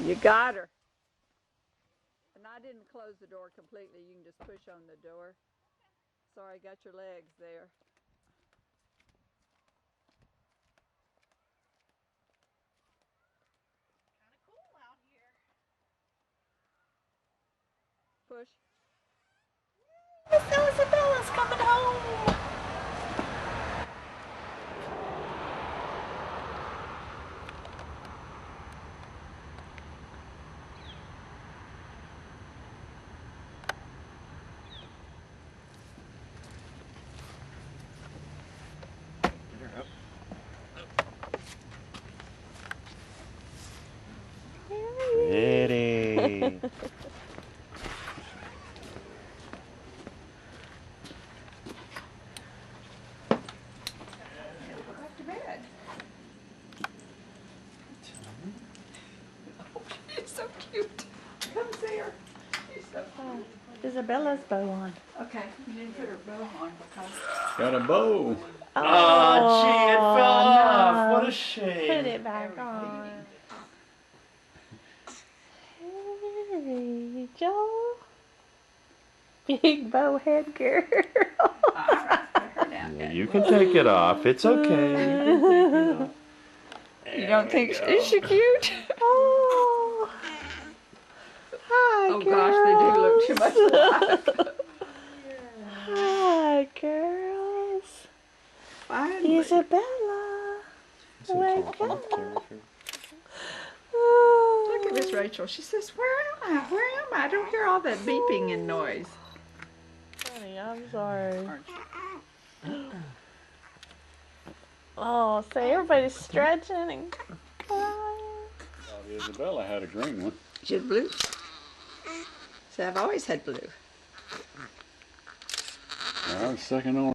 You got her. And I didn't close the door completely. You can just push on the door. Sorry, I got your legs there. Kind of cool out here. Push. Miss Isabella's coming home. Ready. Go back to bed. Oh, she's so cute. Come see her. She's so cute. Isabella's bow on. Okay, you didn't put her bow on because Got a bow. Oh, gee, it fell off. no. What a shame. Put it back on. Hey, Joel. Big bow head girl. Yeah, you can take it off. It's okay. You can take it off. You don't think is she cute? Oh. Hi, Oh girls. gosh, they do look too much alike. Hi, girls. Finally. Isabella. Wake up. Look at Miss Rachel. She says, "Where am I? Where am I? I don't hear all that beeping and noise." Honey, I'm sorry. Aren't you? Oh, so everybody's stretching and crying. Isabella had a green one. She had blue. So I've always had blue. Well, second on.